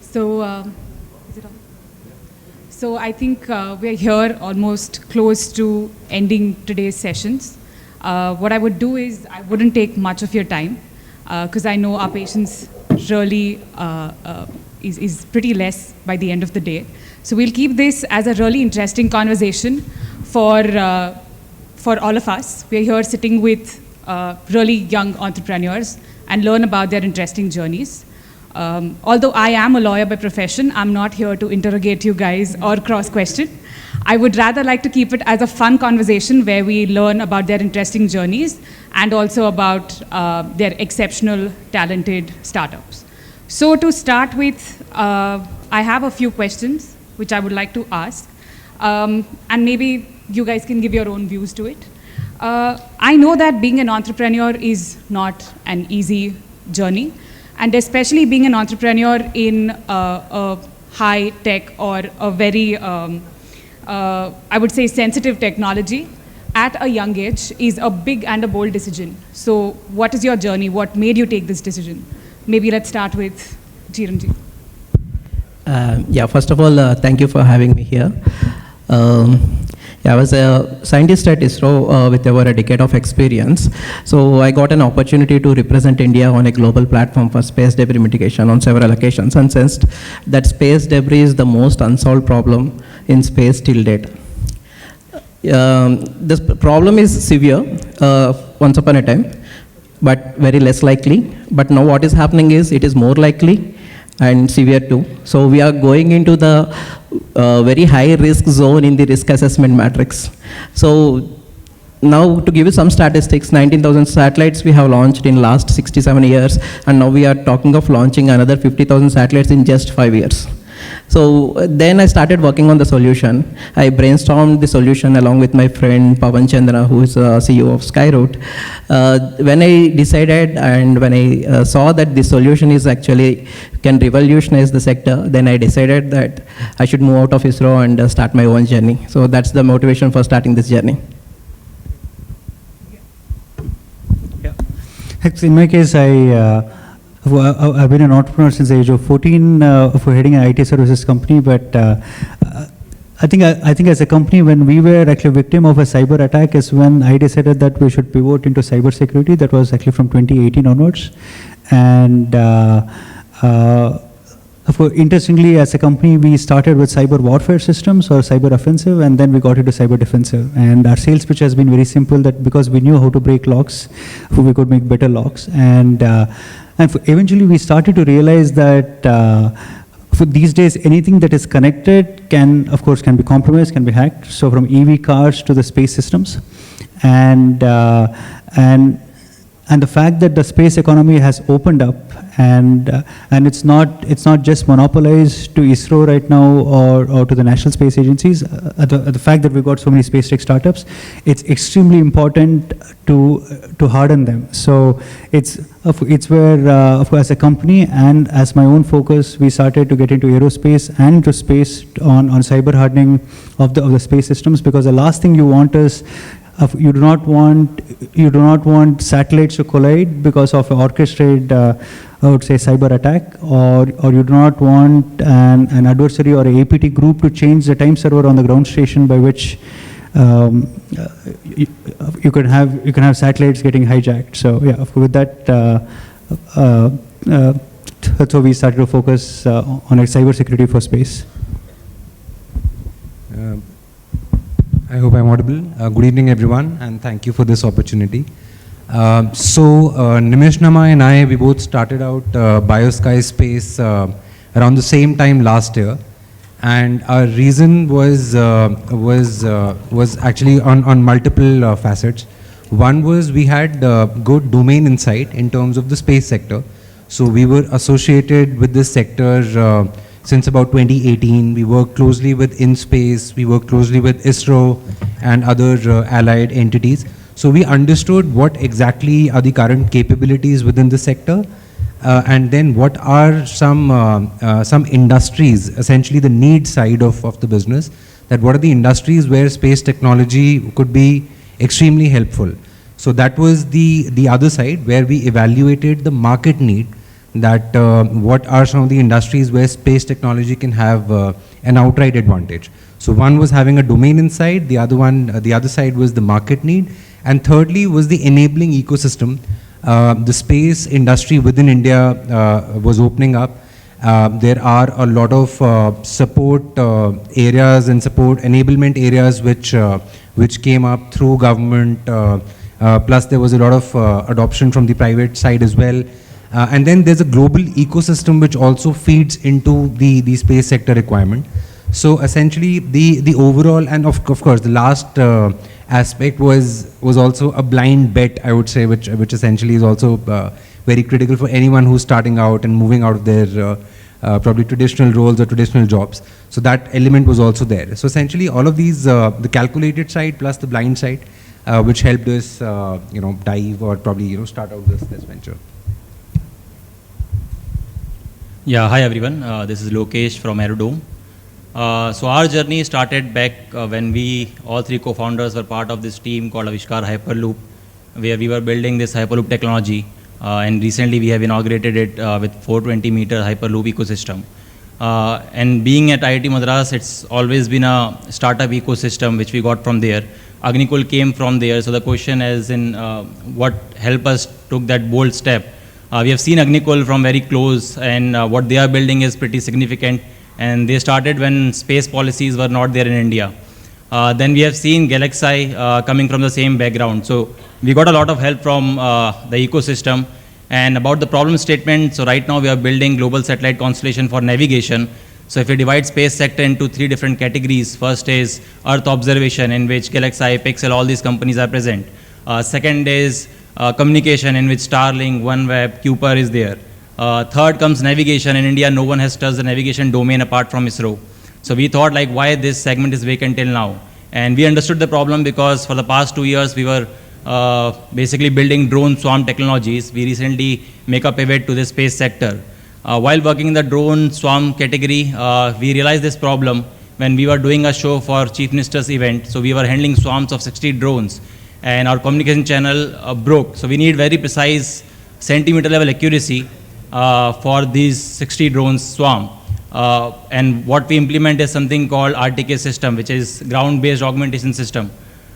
So, is it on? So I think we're here almost close to ending today's sessions. What I would do is I wouldn't take much of your time because I know our patience really is pretty less by the end of the day. So we'll keep this as a really interesting conversation for all of us. We're here sitting with really young entrepreneurs and learn about their interesting journeys. Although I am a lawyer by profession, I'm not here to interrogate you guys or cross-question. I would rather like to keep it as a fun conversation where we learn about their interesting journeys and also about their exceptional, talented startups. So to start with, I have a few questions which I would like to ask. And maybe you guys can give your own views to it. I know that being an entrepreneur is not an easy journey. And especially being an entrepreneur in a high tech or a very, I would say, sensitive technology at a young age is a big and a bold decision. So what is your journey? What made you take this decision? Maybe let's start with Chiranjeevi. Yeah, first of all, thank you for having me here. I was a scientist at ISRO with over a decade of experience. So I got an opportunity to represent India on a global platform for space debris mitigation on several occasions, and sensed that space debris is the most unsolved problem in space till date. This problem is severe once upon a time, but very less likely. But now what is happening is it is more likely and severe too. So we are going into the very high risk zone in the risk assessment matrix. So now to give you some statistics, 19,000 satellites we have launched in last 67 years, and now we are talking of launching another 50,000 satellites in just 5 years. So then I started working on the solution. I brainstormed the solution along with my friend Pawan Chandra, who is CEO of Skyroot. When I decided and when I saw that the solution is actually can revolutionize the sector, then I decided that I should move out of ISRO and start my own journey. So that's the motivation for starting this journey. Yeah. Actually, in my case, I've been an entrepreneur since the age of 14 for heading an IT services company, but I think as a company, when we were actually a victim of a cyber attack is when I decided that we should pivot into cyber security. That was actually from 2018 onwards. And interestingly, as a company, we started with cyber warfare systems or cyber offensive, and then we got into cyber defensive. And our sales pitch has been very simple, that because we knew how to break locks, we could make better locks. And eventually we started to realize that for these days, anything that is connected can, of course, can be compromised, can be hacked. So from EV cars to the space systems. And the fact that the space economy has opened up, and it's not just monopolized to ISRO right now or to the national space agencies. The fact that we've got so many space tech startups, it's extremely important to harden them. So it's where of course, as a company and as my own focus, we started to get into aerospace and into space on cyber hardening of the space systems, because the last thing you want is you do not want satellites to collide because of an orchestrated, I would say, cyber attack, or you do not want an adversary or an APT group to change the time server on the ground station, by which you can have satellites getting hijacked. So yeah, with that, that's how we started to focus on cyber security for space. I hope I'm audible. Good evening, everyone, and thank you for this opportunity. Nimish Nama and I, we both started out Biosky Space around the same time last year, and our reason was actually on multiple facets. One was we had good domain insight in terms of the space sector. So we were associated with this sector since about 2018. We work closely with InSpace, we work closely with ISRO and other allied entities. So we understood what exactly are the current capabilities within the sector, and then what are some industries, essentially the need side of the business, that what are the industries where space technology could be extremely helpful. So that was the other side, where we evaluated the market need that what are some of the industries where space technology can have an outright advantage. So one was having a domain insight, the other side was the market need, and thirdly was the enabling ecosystem. The space industry within India was opening up. There are a lot of support areas and support enablement areas which came up through government, plus there was a lot of adoption from the private side as well. And then there's a global ecosystem which also feeds into the space sector requirement. So essentially the overall, and of course the last aspect was also a blind bet, I would say, which essentially is also very critical for anyone who's starting out and moving out of their probably traditional roles or traditional jobs. So that element was also there. So essentially all of these, the calculated side plus the blind side, which helped us, dive or probably, start out this venture. Yeah, hi everyone. This is Lokesh from AeroDome. So our journey started back when we, all three co-founders, were part of this team called Avishkar Hyperloop, where we were building this Hyperloop technology. And recently we have inaugurated it with 420-meter Hyperloop ecosystem. And being at IIT Madras, it's always been a startup ecosystem which we got from there. Agnikul came from there. So the question is in what helped us took that bold step. We have seen Agnikul from very close, and what they are building is pretty significant. And they started when space policies were not there in India. Then we have seen Galaxy coming from the same background. So we got a lot of help from the ecosystem. And about the problem statement, so right now we are building global satellite constellation for navigation. So if we divide space sector into 3 different categories, first is Earth observation, in which Galaxy, Pixel, all these companies are present. Second is communication, in which Starlink, OneWeb, Kuiper is there. Third comes navigation. In India, no one has touched the navigation domain apart from ISRO. So we thought like why this segment is vacant till now. And we understood the problem because for the past 2 years, we were basically building drone swarm technologies. We recently make a pivot to the space sector. While working in the drone swarm category, we realized this problem when we were doing a show for Chief Minister's event. So we were handling swarms of 60 drones, and our communication channel broke. So we need very precise centimeter level accuracy for these 60 drones swarm. And what we implement is something called RTK system, which is ground-based augmentation system,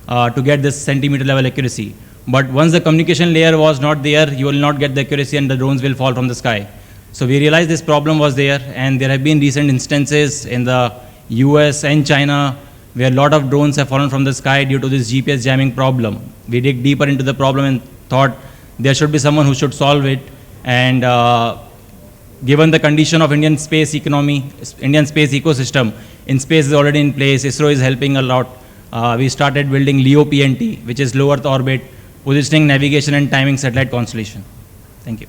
to get this centimeter level accuracy. But once the communication layer was not there, you will not get the accuracy and the drones will fall from the sky. So we realized this problem was there, and there have been recent instances in the US and China where a lot of drones have fallen from the sky due to this GPS jamming problem. We dig deeper into the problem and thought there should be someone who should solve it. And given the condition of Indian space economy, Indian space ecosystem, in space is already in place, ISRO is helping a lot. We started building LEO PNT, which is low Earth orbit, positioning, navigation, and timing satellite constellation. Thank you.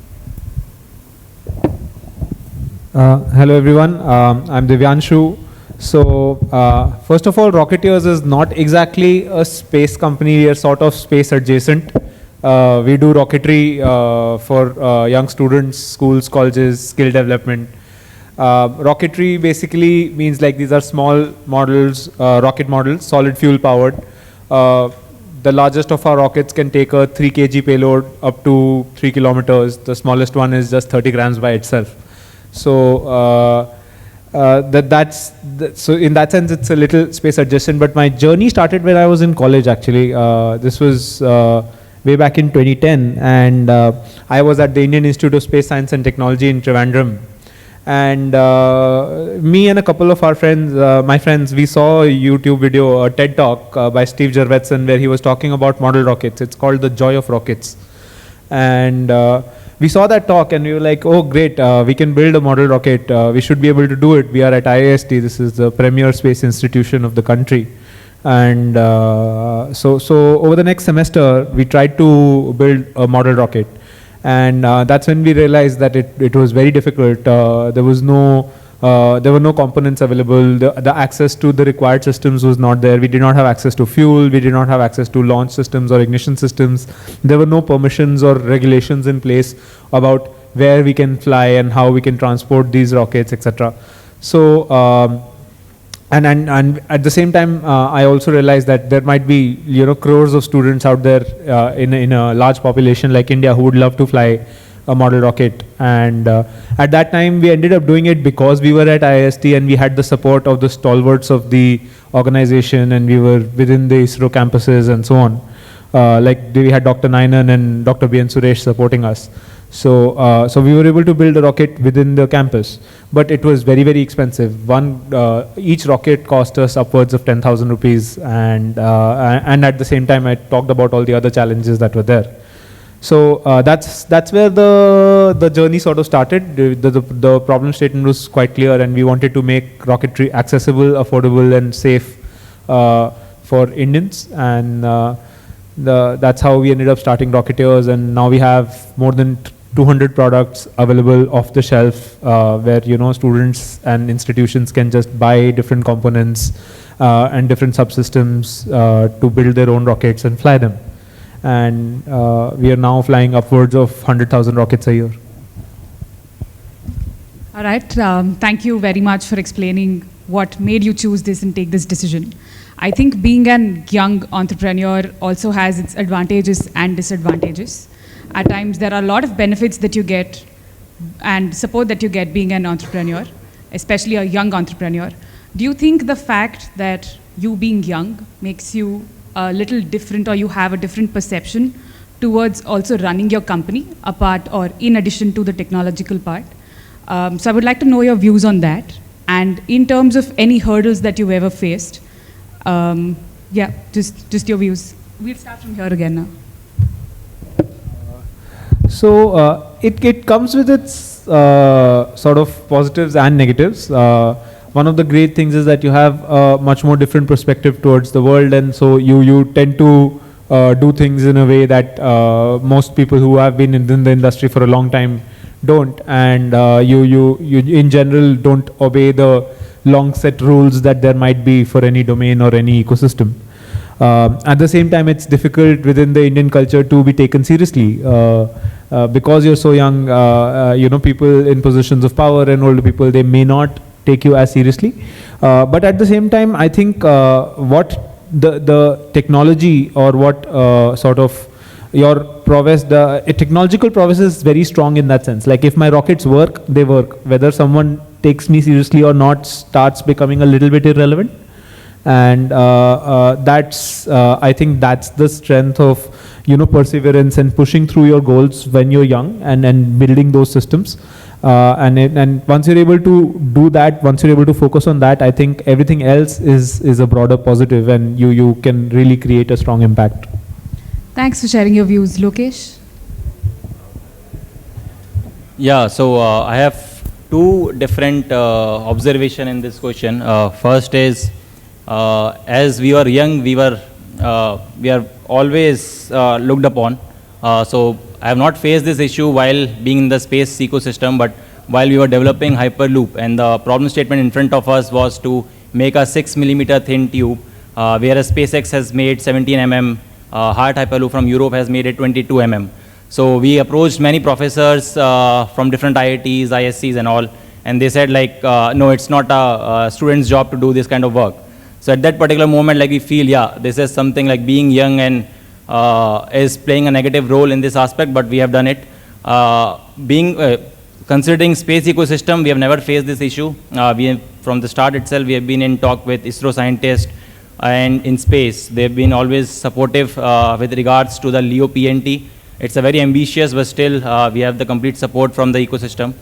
Hello everyone, I'm Divyanshu. So first of all, Rocketeers is not exactly a space company. We are sort of space adjacent. We do rocketry for young students, schools, colleges, skill development. Rocketry basically means like these are small models, rocket models, solid fuel powered. The largest of our rockets can take a 3 kg payload up to 3 kilometers. The smallest one is just 30 grams by itself. So so in that sense, it's a little space adjacent. But my journey started when I was in college. Actually, this was way back in 2010, and I was at the Indian Institute of Space Science and Technology in Trivandrum. And me and a couple of our friends, my friends, we saw a YouTube video, a TED Talk by Steve Jurvetson, where he was talking about model rockets. It's called The Joy of Rockets. And we saw that talk and we were like, oh great, we can build a model rocket. We should be able to do it. We are at IIST. This is the premier space institution of the country. And so over the next semester, we tried to build a model rocket. And that's when we realized that it was very difficult. There were no components available. The access to the required systems was not there. We did not have access to fuel. We did not have access to launch systems or ignition systems. There were no permissions or regulations in place about where we can fly and how we can transport these rockets, etc. So, and at the same time, I also realized that there might be crores of students out there in a large population like India who would love to fly a model rocket. And at that time, we ended up doing it because we were at IIST and we had the support of the stalwarts of the organization, and we were within the ISRO campuses and so on. Like we had Dr. Nainan and Dr. B. N. Suresh supporting us. So, so we were able to build a rocket within the campus, but it was very, very expensive. Each rocket cost us upwards of 10,000 rupees, and at the same time, I talked about all the other challenges that were there. So that's where the journey sort of started. The problem statement was quite clear, and we wanted to make rocketry accessible, affordable, and safe for Indians, and that's how we ended up starting Rocketeers, and now we have more than 200 products available off the shelf, where students and institutions can just buy different components and different subsystems to build their own rockets and fly them. And we are now flying upwards of 100,000 rockets a year. All right. Thank you very much for explaining what made you choose this and take this decision. I think being an young entrepreneur also has its advantages and disadvantages. At times, there are a lot of benefits that you get and support that you get being an entrepreneur, especially a young entrepreneur. Do you think the fact that you being young makes you a little different, or you have a different perception towards also running your company apart or in addition to the technological part? So I would like to know your views on that. And in terms of any hurdles that you've ever faced, yeah, just your views. We'll start from here again now. So it comes with its sort of positives and negatives. One of the great things is that you have a much more different perspective towards the world, and so you tend to do things in a way that most people who have been in the industry for a long time don't, and you in general don't obey the long set rules that there might be for any domain or any ecosystem. At the same time, it's difficult within the Indian culture to be taken seriously because you're so young. People in positions of power and older people, they may not take you as seriously. But at the same time, I think what the technology or what sort of your prowess, the technological prowess is very strong in that sense. Like if my rockets work, they work. Whether someone takes me seriously or not starts becoming a little bit irrelevant. And that's, I think that's the strength of, perseverance and pushing through your goals when you're young and building those systems. And once you're able to do that, once you're able to focus on that, I think everything else is a broader positive, and you can really create a strong impact. Thanks for sharing your views. Lokesh? Yeah, so I have two different observation in this question. First is, as we were young, we are always looked upon. So I have not faced this issue while being in the space ecosystem, but while we were developing Hyperloop, and the problem statement in front of us was to make a 6mm thin tube, whereas SpaceX has made 17mm, Hart Hyperloop from Europe has made it 22mm. So we approached many professors from different IITs, ISCs and all, and they said like, no, it's not a student's job to do this kind of work. So at that particular moment, like we feel, yeah, this is something like being young and is playing a negative role in this aspect, but we have done it. Considering space ecosystem, we have never faced this issue. From the start itself, we have been in talk with ISRO scientists and in space. They have been always supportive with regards to the LEO PNT. It's a very ambitious, but still we have the complete support from the ecosystem.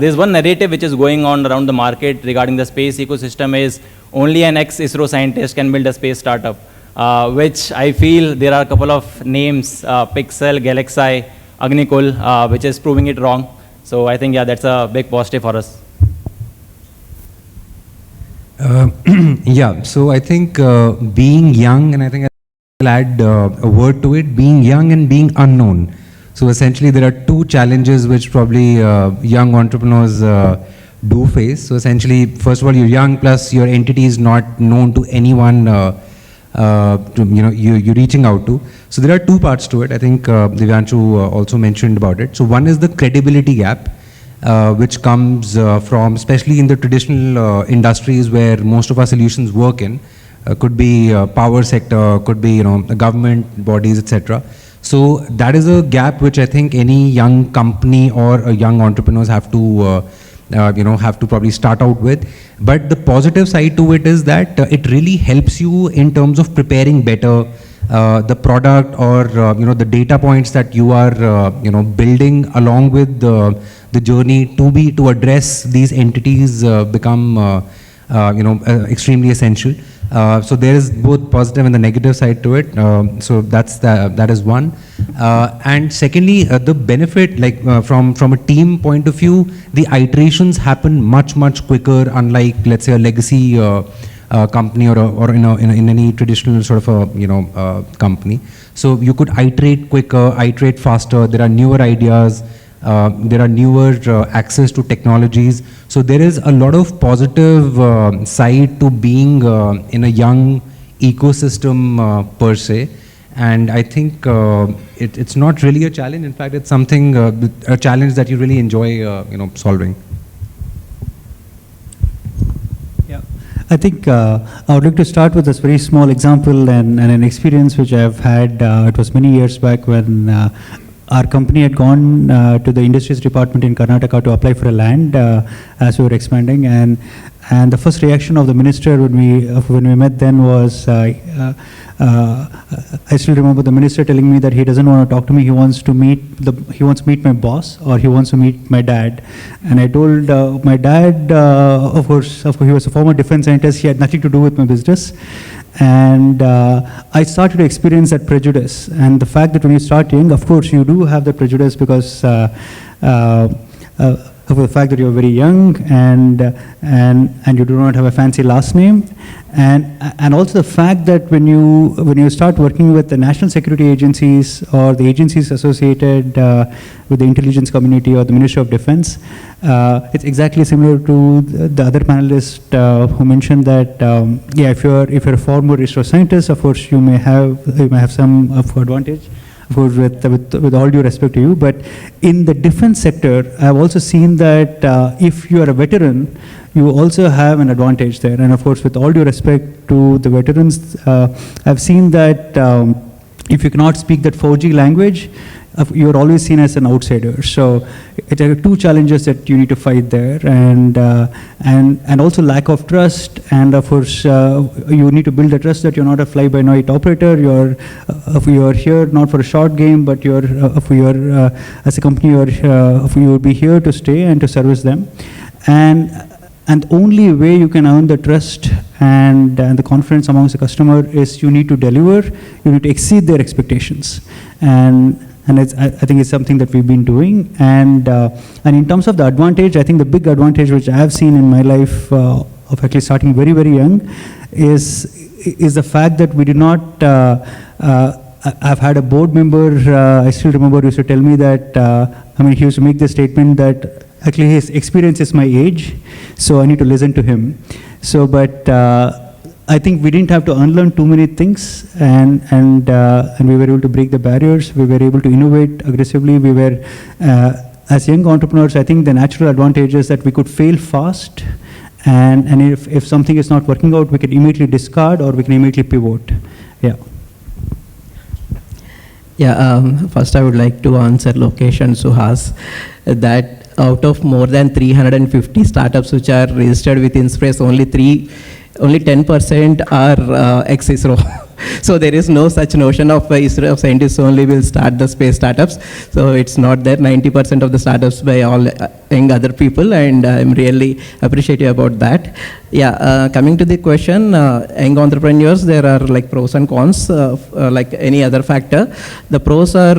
There's one narrative which is going on around the market regarding the space ecosystem is only an ex-ISRO scientist can build a space startup, which I feel there are a couple of names, Pixel, Galaxy, Agnikul, which is proving it wrong. So I think, yeah, that's a big positive for us. Yeah, so I think being young, and I think I'll add a word to it, being young and being unknown. So essentially there are two challenges which probably young entrepreneurs do face. So essentially, first of all, you're young, plus your entity is not known to anyone you're reaching out to. So there are two parts to it. I think Divyanshu also mentioned about it. So one is the credibility gap, which comes from, especially in the traditional industries where most of our solutions work in, could be power sector, could be the government bodies, etc. So that is a gap which I think any young company or young entrepreneurs have to have to probably start out with. But the positive side to it is that it really helps you in terms of preparing better the product or the data points that you are building along with the journey to address these entities become extremely essential. So there is both positive and the negative side to it. So that is one. And secondly, the benefit, like from a team point of view, the iterations happen much quicker, unlike, let's say, a legacy company or in any traditional sort of a company. So you could iterate quicker, iterate faster. There are newer ideas. There are newer access to technologies. So there is a lot of positive side to being in a young ecosystem per se. And I think it's not really a challenge. In fact, it's something, a challenge that you really enjoy solving. Yeah, I think I would like to start with this very small example and an experience which I've had. It was many years back when our company had gone to the industries department in Karnataka to apply for a land as we were expanding, and the first reaction of the minister when we met then was, I still remember the minister telling me that he doesn't want to talk to me. He wants to meet my boss, or he wants to meet my dad. And I told my dad, of course, he was a former defense scientist. He had nothing to do with my business. And I started to experience that prejudice. And the fact that when you start young, of course, you do have that prejudice because of the fact that you're very young and you do not have a fancy last name, and also the fact that when you start working with the national security agencies or the agencies associated with the intelligence community or the Ministry of Defense, it's exactly similar to the other panelist who mentioned that if you're a former ISRO scientist, of course you may have some advantage. Of course, with all due respect to you, but in the defense sector, I've also seen that if you are a veteran, you also have an advantage there. And of course, with all due respect to the veterans, I've seen that if you cannot speak that 4G language, you're always seen as an outsider. So it are two challenges that you need to fight there, and also lack of trust. And of course, you need to build the trust that you're not a fly-by-night operator. You're here not for a short game, but as a company, you will be here to stay and to service them. And the only way you can earn the trust and the confidence amongst the customer is you need to deliver. You need to exceed their expectations. And I think it's something that we've been doing. And in terms of the advantage, I think the big advantage which I have seen in my life of actually starting very, very young is the fact that we did not, I've had a board member, I still remember, used to tell me that, he used to make the statement that actually his experience is my age, so I need to listen to him. So, but I think we didn't have to unlearn too many things, and we were able to break the barriers. We were able to innovate aggressively. We were, as young entrepreneurs, I think the natural advantage is that we could fail fast, and if something is not working out, we can immediately discard or we can immediately pivot. Yeah. Yeah. First, I would like to answer Lokesh and Suhas that out of more than 350 startups which are registered with InSpace, only 10% are ex-ISRO. So there is no such notion of ISRO scientists only will start the space startups. So it's not there. 90% of the startups by all young other people, and I'm really appreciative about that. Yeah, coming to the question, young entrepreneurs, there are like pros and cons, like any other factor. The pros are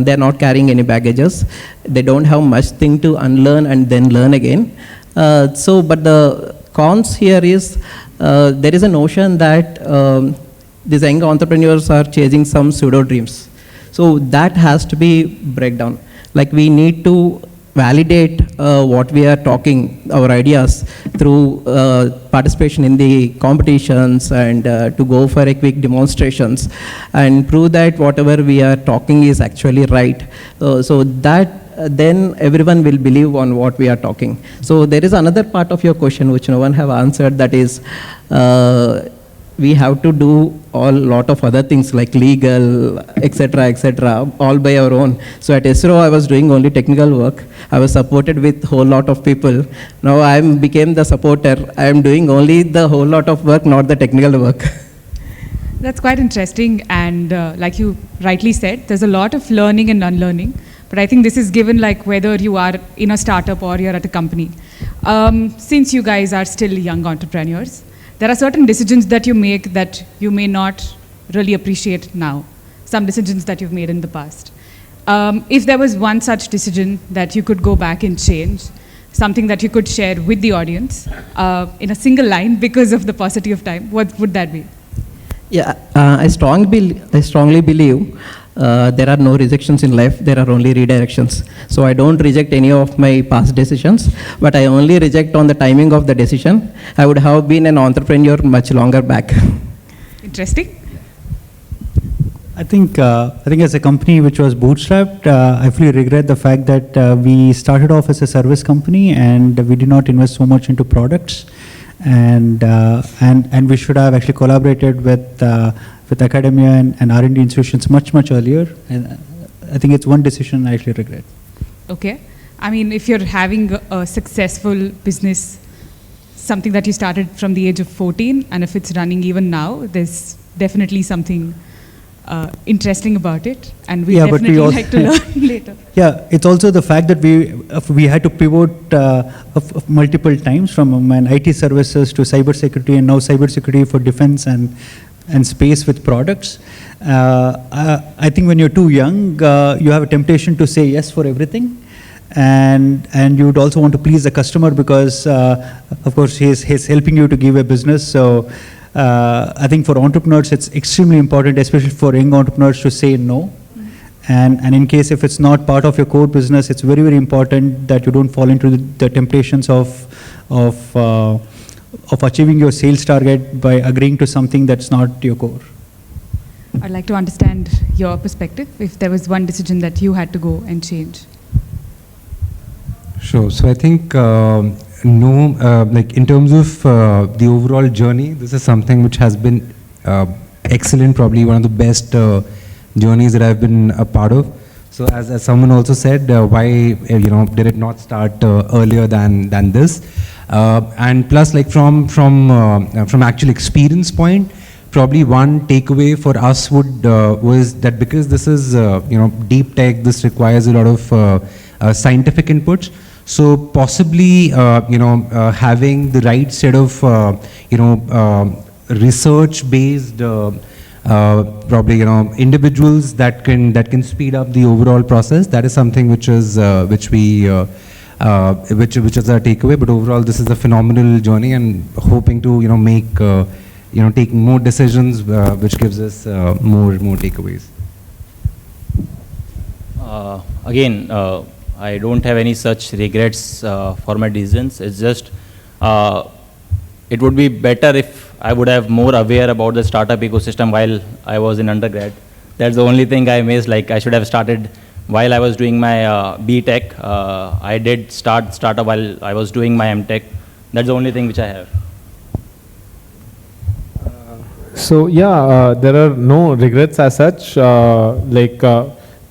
they're not carrying any baggages. They don't have much thing to unlearn and then learn again. But the cons here is there is a notion that these young entrepreneurs are chasing some pseudo dreams. So that has to be breakdown. Like we need to validate what we are talking, our ideas, through participation in the competitions and to go for a quick demonstrations and prove that whatever we are talking is actually right. So that then everyone will believe on what we are talking. So there is another part of your question which no one have answered, that is we have to do a lot of other things like legal, etc., all by our own. So at ISRO, I was doing only technical work. I was supported with whole lot of people. Now I became the supporter. I am doing only the whole lot of work, not the technical work. That's quite interesting, and like you rightly said, there's a lot of learning and unlearning. But I think this is given like whether you are in a startup or you're at a company. Since you guys are still young entrepreneurs, there are certain decisions that you make that you may not really appreciate now. Some decisions that you've made in the past. If there was one such decision that you could go back and change, something that you could share with the audience in a single line because of the paucity of time, what would that be? Yeah, I strongly believe there are no rejections in life, there are only redirections. So I don't reject any of my past decisions, but I only reject on the timing of the decision. I would have been an entrepreneur much longer back. Interesting. I think as a company which was bootstrapped, I fully regret the fact that we started off as a service company and we did not invest so much into products. And we should have actually collaborated with academia and R&D institutions much earlier. And I think it's one decision I actually regret. Okay. I mean, if you're having a successful business, something that you started from the age of 14, and if it's running even now, there's definitely something interesting about it, and we definitely like to learn later. Yeah, it's also the fact that we had to pivot of multiple times from an IT services to cybersecurity, and now cybersecurity for defense and space with products. I think when you're too young, you have a temptation to say yes for everything. And you would also want to please the customer because, of course, he's helping you to give a business. So I think for entrepreneurs, it's extremely important, especially for young entrepreneurs, to say no. And in case if it's not part of your core business, it's very, very important that you don't fall into the temptations of achieving your sales target by agreeing to something that's not your core. I'd like to understand your perspective, if there was one decision that you had to go and change. Sure. So I think like in terms of the overall journey, this is something which has been excellent, probably one of the best journeys that I've been a part of. So as someone also said, why did it not start earlier than this? And plus, like from actual experience point, probably one takeaway for us was that because this is deep tech, this requires a lot of scientific inputs. So possibly having the right set of research-based probably individuals that can speed up the overall process. That is something which is which is our takeaway. But overall, this is a phenomenal journey, and hoping to make taking more decisions, which gives us more takeaways. Again, I don't have any such regrets for my decisions. It's just it would be better if I would have more aware about the startup ecosystem while I was in undergrad. That's the only thing I missed. Like I should have started while I was doing my B.Tech. I did start startup while I was doing my M.Tech. That's the only thing which I have. So yeah, there are no regrets as such.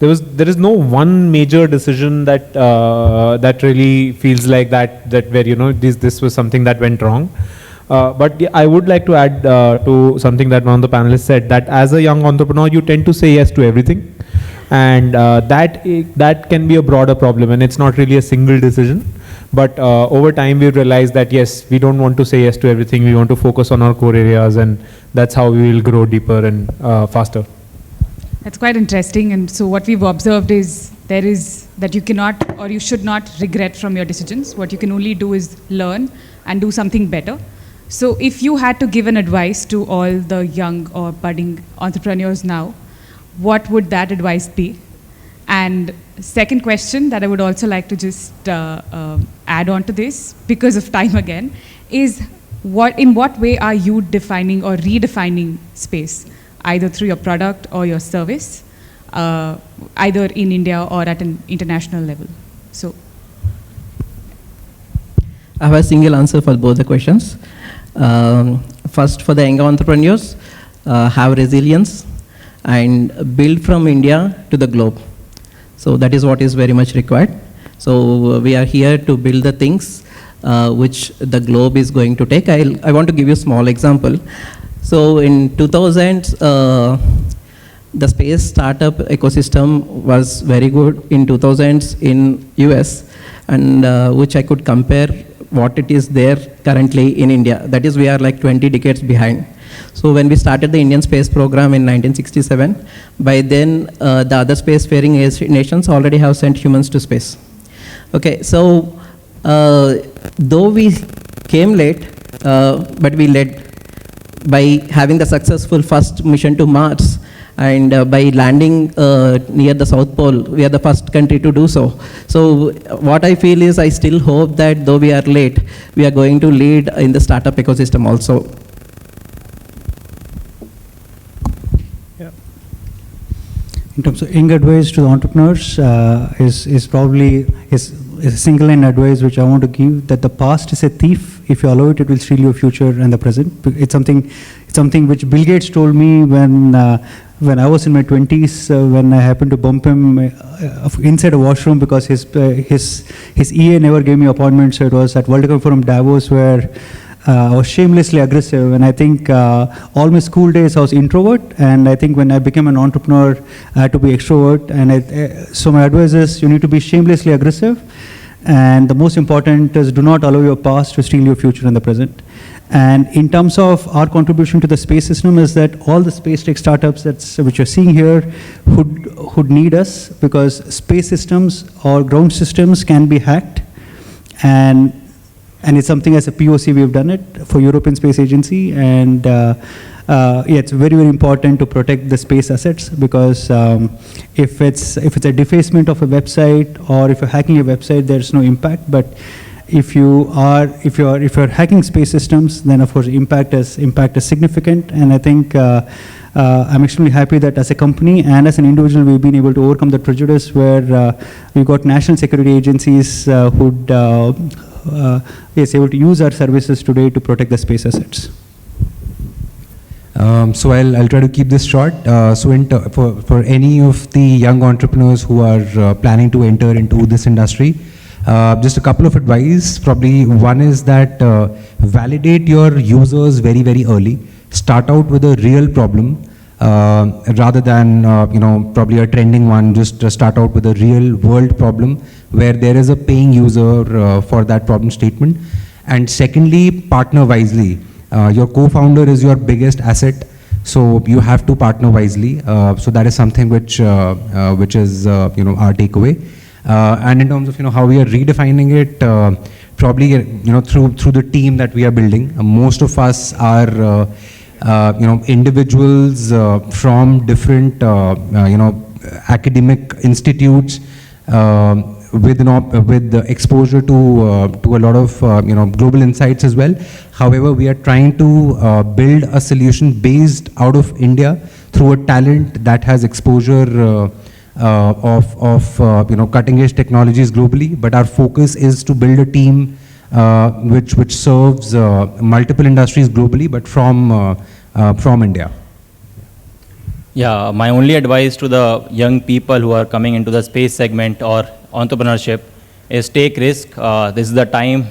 There is no one major decision that that really feels like that where this was something that went wrong. But I would like to add to something that one of the panelists said, that as a young entrepreneur, you tend to say yes to everything, and that can be a broader problem, and it's not really a single decision. But over time, we realized that yes, we don't want to say yes to everything. We want to focus on our core areas, and that's how we will grow deeper and faster. That's quite interesting. And so what we've observed is that you cannot or you should not regret from your decisions. What you can only do is learn and do something better. So if you had to give an advice to all the young or budding entrepreneurs now, what would that advice be? And second question that I would also like to just add on to this, because of time again, is in what way are you defining or redefining space, either through your product or your service, either in India or at an international level? So I have a single answer for both the questions. First, for the young entrepreneurs, have resilience and build from India to the globe. So that is what is very much required. So we are here to build the things which the globe is going to take. I want to give you a small example. So in 2000s, the space startup ecosystem was very good in 2000s in US, and which I could compare what it is there currently in India. That is, we are like 20 decades behind. So when we started the Indian space program in 1967, by then the other spacefaring nations already have sent humans to space. Okay, so though we came late, but we led by having the successful first mission to Mars, and by landing near the South Pole, we are the first country to do so. So what I feel is I still hope that though we are late, we are going to lead in the startup ecosystem also. In terms of young advice to the entrepreneurs, is probably a single line advice which I want to give, that the past is a thief. If you allow it, it will steal your future and the present. It's something which Bill Gates told me when I was in my 20s, when I happened to bump him inside a washroom because his EA never gave me appointments. So it was at World Economic Forum Davos where I was shamelessly aggressive, and I think all my school days I was introvert, and I think when I became an entrepreneur, I had to be extrovert. And so my advice is, you need to be shamelessly aggressive, and the most important is, do not allow your past to steal your future and the present. And in terms of our contribution to the space system is that all the space tech startups which you're seeing here would need us, because space systems or ground systems can be hacked, and it's something as a POC we've done it for European Space Agency, and it's very, very important to protect the space assets, because if it's a defacement of a website, or if you're hacking a website, there's no impact. But if you're hacking space systems, then of course impact is significant. And I think I'm extremely happy that as a company and as an individual, we've been able to overcome the prejudice where we've got national security agencies who'd able to use our services today to protect the space assets. So I'll try to keep this short. For any of the young entrepreneurs who are planning to enter into this industry, just a couple of advice. Probably one is that validate your users very, very early. Start out with a real problem rather than probably a trending one. Just start out with a real world problem where there is a paying user for that problem statement. And secondly, partner wisely. Your co-founder is your biggest asset, so you have to partner wisely. So that is something which is our takeaway. And in terms of how we are redefining it, probably through the team that we are building. Most of us are individuals from different academic institutes with exposure to a lot of global insights as well. However, we are trying to build a solution based out of India through a talent that has exposure of cutting edge technologies globally. But our focus is to build a team which serves multiple industries globally, but from India. Yeah, my only advice to the young people who are coming into the space segment or entrepreneurship is take risk. This is the time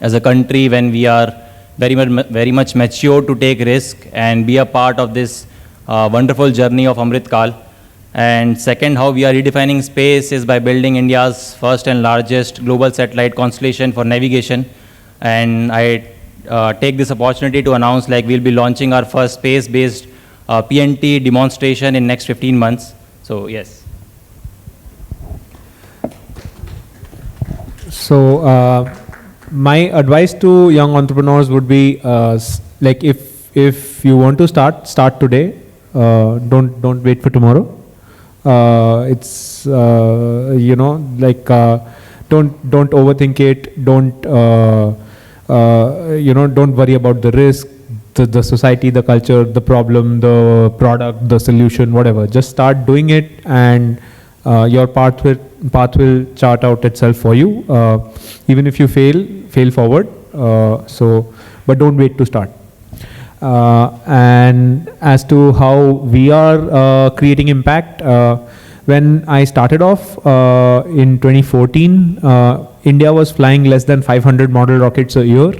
as a country when we are very much mature to take risk and be a part of this wonderful journey of Amrit Kal. And second, how we are redefining space is by building India's first and largest global satellite constellation for navigation. And I take this opportunity to announce we'll be launching our first space-based PNT demonstration in next 15 months. So yes. So my advice to young entrepreneurs would be if you want to start today. Don't wait for tomorrow. It's don't overthink it. Don't worry about the risk, the society, the culture, the problem, the product, the solution, whatever. Just start doing it, and your path will chart out itself for you. Even if you fail forward. But don't wait to start. And as to how we are creating impact, when I started off in 2014, India was flying less than 500 model rockets a year.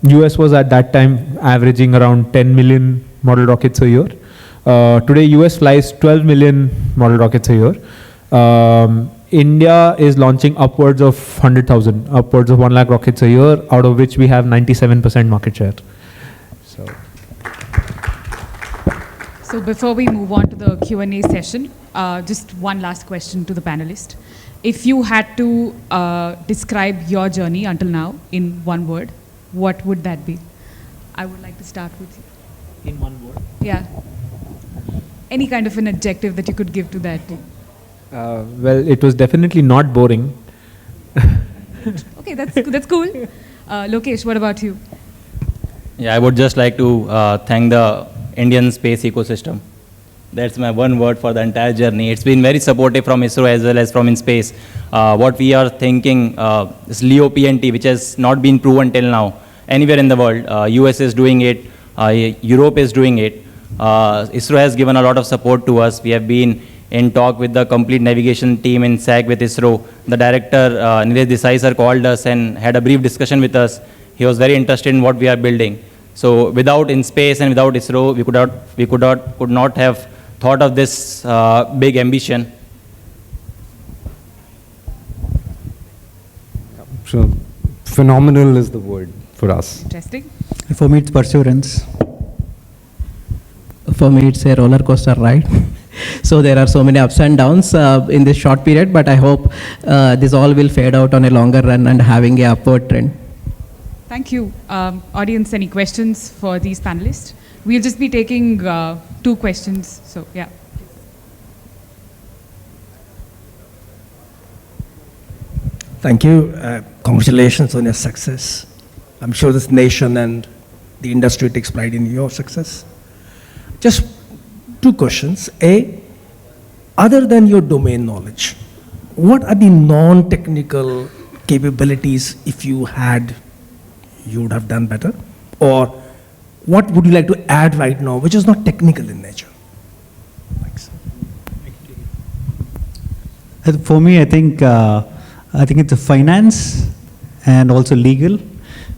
US was at that time averaging around 10 million model rockets a year. Today, US flies 12 million model rockets a year. India is launching upwards of 100,000, upwards of 1 lakh rockets a year, out of which we have 97% market share. So before we move on to the Q&A session, just one last question to the panelist. If you had to describe your journey until now in one word, what would that be? I would like to start with you. In one word? Yeah. Any kind of an adjective that you could give to that. Well, it was definitely not boring. Okay, that's cool. Lokesh, what about you? Yeah, I would just like to thank the Indian space ecosystem. That's my one word for the entire journey. It's been very supportive from ISRO as well as from InSpace. What we are thinking is LEO PNT, which has not been proven till now anywhere in the world. US is doing it, Europe is doing it. ISRO has given a lot of support to us. We have been in talk with the complete navigation team in SAG with ISRO. The director, Nilesh Desai sir, called us and had a brief discussion with us. He was very interested in what we are building. So without InSpace and without ISRO, we could not have thought of this big ambition. So phenomenal is the word for us. Interesting. For me, it's perseverance. For me, it's a roller coaster ride. So there are so many ups and downs in this short period, but I hope this all will fade out on a longer run and having a upward trend. Thank you. Audience, any questions for these panelists? We'll just be taking 2 questions. So, yeah. Thank you. Congratulations on your success. I'm sure this nation and the industry takes pride in your success. Just 2 questions. A, other than your domain knowledge, what are the non-technical capabilities if you would have done better? Or what would you like to add right now, which is not technical in nature? Thanks. For me, I think it's a finance and also legal.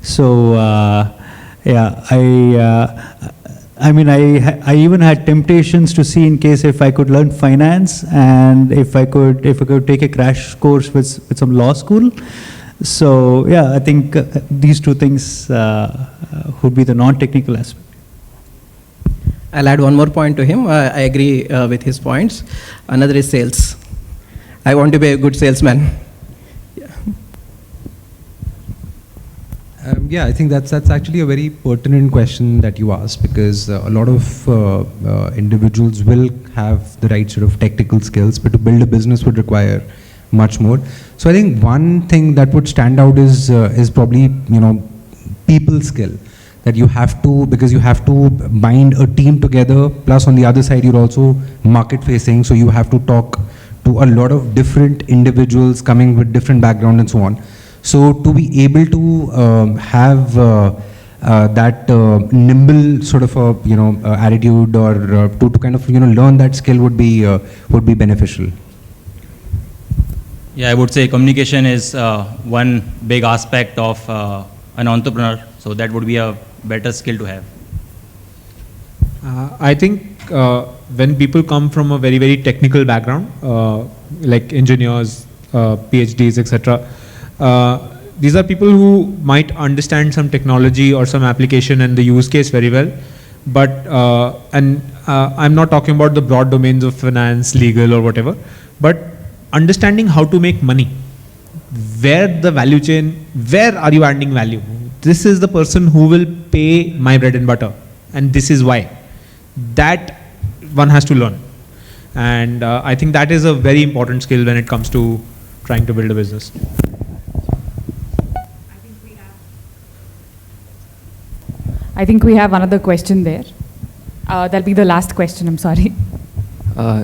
So yeah, I even had temptations to see in case if I could learn finance and if I could take a crash course with some law school. So yeah, I think these 2 things would be the non-technical aspect. I'll add one more point to him. I agree with his points. Another is sales. I want to be a good salesman. Yeah, I think that's actually a very pertinent question that you asked, because a lot of individuals will have the right sort of technical skills, but to build a business would require much more. So I think one thing that would stand out is probably, people skill, that you have to, because you have to bind a team together, plus on the other side you're also market facing, so you have to talk to a lot of different individuals coming with different background and so on. So to be able to have that nimble sort of attitude, or to kind of learn that skill would be beneficial. Yeah, I would say communication is one big aspect of an entrepreneur. So that would be a better skill to have. I think when people come from a very, very technical background, like engineers, PhDs, etc., these are people who might understand some technology or some application and the use case very well. But, I'm not talking about the broad domains of finance, legal, or whatever, but understanding how to make money. Where the value chain, where are you adding value? This is the person who will pay my bread and butter, and this is why. That one has to learn. And I think that is a very important skill when it comes to trying to build a business. I think we have another question there. That'll be the last question, I'm sorry.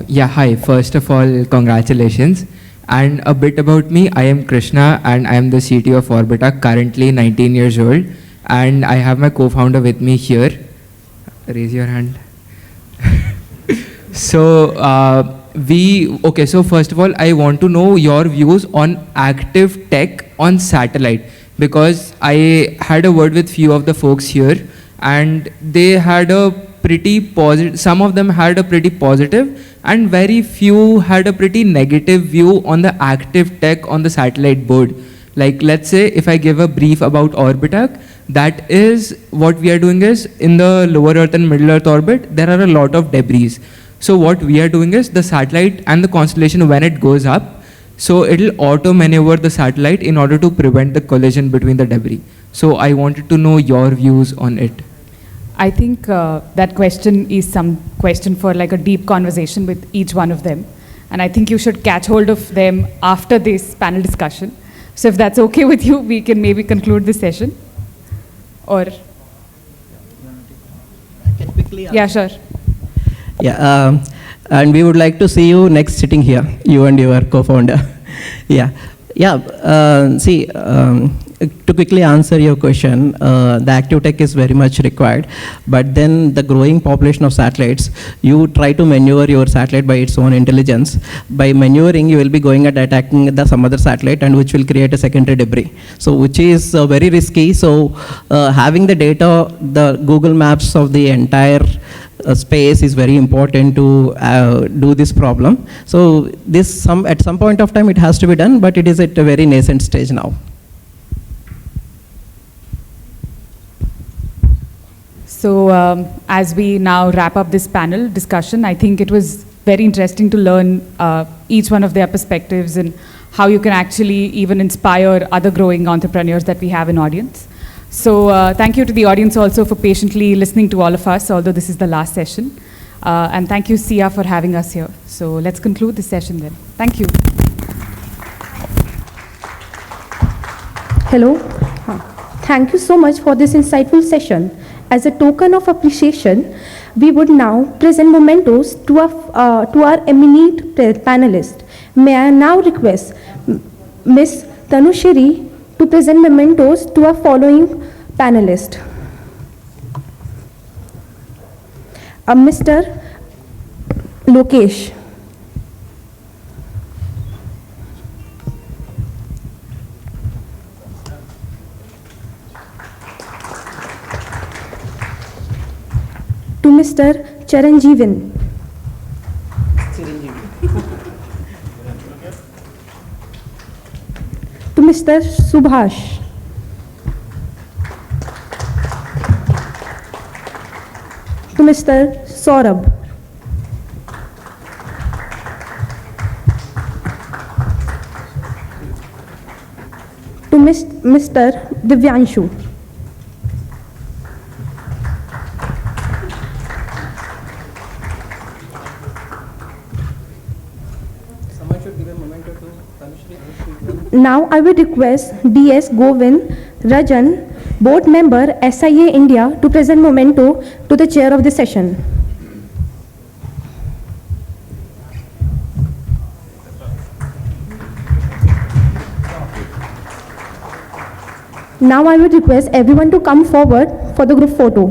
Yeah, hi. First of all, congratulations. And a bit about me, I am Krishna and I am the CTO of Orbita, currently 19 years old. And I have my co-founder with me here. Raise your hand. So, so first of all, I want to know your views on active tech on satellite, because I had a word with few of the folks here and they had a pretty positive, some of them had a pretty positive and very few had a pretty negative view on the active tech on the satellite board. Like, let's say if I give a brief about Orbita, that is what we are doing is in the lower Earth and middle Earth orbit, there are a lot of debris. So what we are doing is the satellite and the constellation, when it goes up, so it'll auto maneuver the satellite in order to prevent the collision between the debris. So I wanted to know your views on it. I think that question is some question for like a deep conversation with each one of them. And I think you should catch hold of them after this panel discussion. So if that's okay with you, we can maybe conclude this session. Or? Can quickly answer. Yeah, sure. Yeah, and we would like to see you next sitting here, you and your co-founder. To quickly answer your question, the active tech is very much required, but then the growing population of satellites, you try to maneuver your satellite by its own intelligence. By maneuvering, you will be going and attacking some other satellite, and which will create a secondary debris. So, which is very risky. So, having the data, the Google Maps of the entire space is very important to do this problem. So, at some point of time it has to be done, but it is at a very nascent stage now. So as we now wrap up this panel discussion, I think it was very interesting to learn each one of their perspectives and how you can actually even inspire other growing entrepreneurs that we have in audience. So thank you to the audience also for patiently listening to all of us, although this is the last session. And thank you, SIA, for having us here. So let's conclude this session then. Thank you. Hello. Thank you so much for this insightful session. As a token of appreciation, we would now present mementos to our eminent panelists. May I now request Ms. Tanushri to present mementos to our following panelists. Mr. Lokesh. To Mr. Chiranjeevi. To Mr. Suhas. To Mr. Saurabh. To Mr. Divyanshu. Now I will request DS Govind Rajan, board member SIA-INDIA, to present memento to the chair of the session. Now I will request everyone to come forward for the group photo.